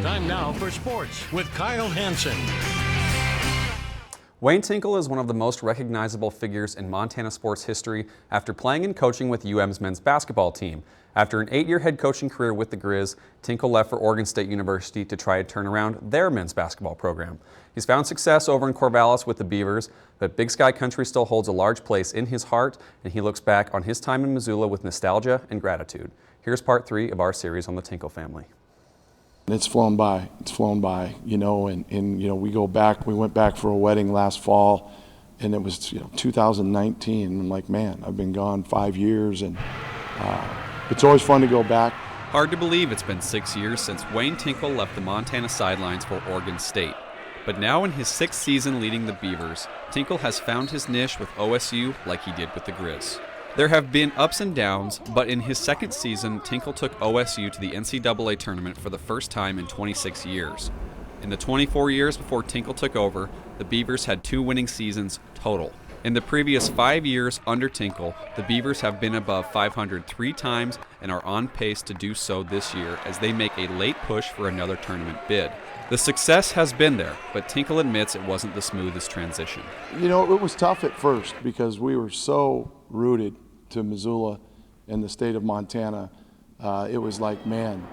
Time now for sports with Kyle Hansen. Wayne Tinkle is one of the most recognizable figures in Montana sports history after playing and coaching with UM's men's basketball team. After an 8-year head coaching career with the Grizz, Tinkle left for Oregon State University to try to turn around their men's basketball program. He's found success over in Corvallis with the Beavers, but Big Sky Country still holds a large place in his heart, and he looks back on his time in Missoula with nostalgia and gratitude. Here's part 3 of our series on the Tinkle family. It's flown by, you know, and you know, we went back for a wedding last fall, and it was 2019, and I'm like, man, I've been gone 5 years, and it's always fun to go back. Hard to believe it's been 6 years since Wayne Tinkle left the Montana sidelines for Oregon State. But now in his 6th season leading the Beavers, Tinkle has found his niche with OSU like he did with the Grizz. There have been ups and downs, but in his 2nd season, Tinkle took OSU to the NCAA tournament for the first time in 26 years. In the 24 years before Tinkle took over, the Beavers had 2 winning seasons total. In the previous 5 years under Tinkle, the Beavers have been above 500 3 times and are on pace to do so this year as they make a late push for another tournament bid. The success has been there, but Tinkle admits it wasn't the smoothest transition. You know, it was tough at first because we were so rooted to Missoula and the state of Montana. It was like, man,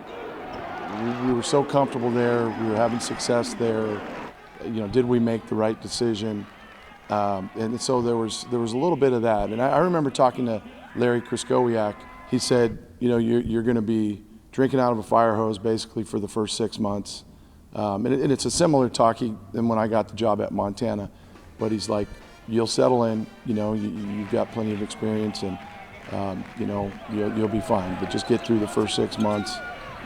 we were so comfortable there. We were having success there. You know, did we make the right decision? And so there was a little bit of that. And I remember talking to Larry Kraskowiak. He said, you know, you're going to be drinking out of a fire hose basically for the first 6 months. And it's a similar talk than when I got the job at Montana. But he's like, you'll settle in, you know, you've got plenty of experience, and you know, you'll be fine. But just get through the first 6 months,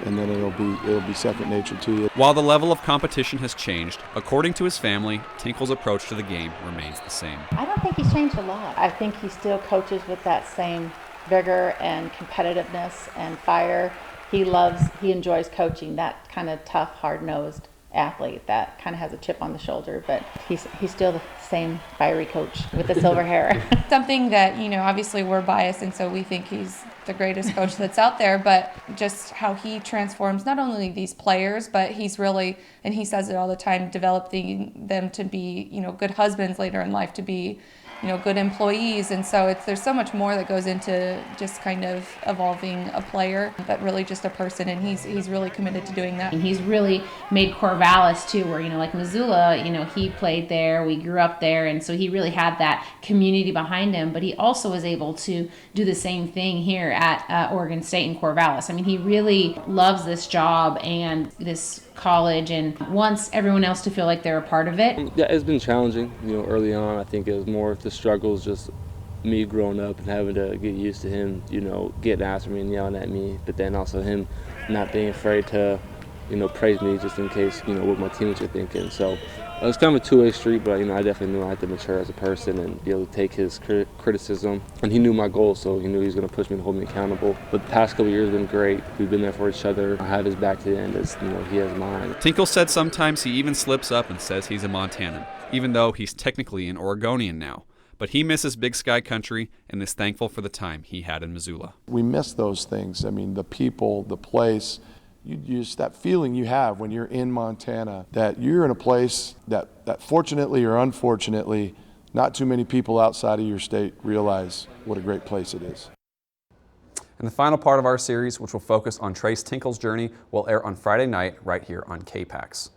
and then it'll be second nature to you. While the level of competition has changed, according to his family, Tinkle's approach to the game remains the same. I don't think he's changed a lot. I think he still coaches with that same vigor and competitiveness and fire. He enjoys coaching, that kind of tough, hard-nosed athlete that kind of has a chip on the shoulder, but he's still the same fiery coach with the silver hair. Something that, you know, obviously we're biased, and so we think he's the greatest coach that's out there, but just how he transforms not only these players, but he's really, and he says it all the time, developing them to be, you know, good husbands later in life, to be, you know, good employees. And so there's so much more that goes into just kind of evolving a player, but really just a person, and he's really committed to doing that. And he's really made Corvallis too, where, you know, like Missoula, you know, he played there, we grew up there, and so he really had that community behind him, but he also was able to do the same thing here at Oregon State and Corvallis. I mean, he really loves this job and this college and wants everyone else to feel like they're a part of it. Yeah, it's been challenging, you know, early on. I think it was more of the struggles, just me growing up and having to get used to him, you know, getting after me and yelling at me, but then also him not being afraid to, you know, praise me just in case, you know, what my teammates are thinking. So it was kind of a two-way street, but, you know, I definitely knew I had to mature as a person and be able to take his criticism. And he knew my goals, so he knew he was going to push me and hold me accountable. But the past couple of years have been great. We've been there for each other. I have his back to the end as, you know, he has mine. Tinkle said sometimes he even slips up and says he's a Montanan, even though he's technically an Oregonian now. But he misses Big Sky Country and is thankful for the time he had in Missoula. We miss those things. I mean, the people, the place. You just, that feeling you have when you're in Montana, that you're in a place that fortunately or unfortunately, not too many people outside of your state realize what a great place it is. And the final part of our series, which will focus on Trace Tinkle's journey, will air on Friday night right here on KPAX.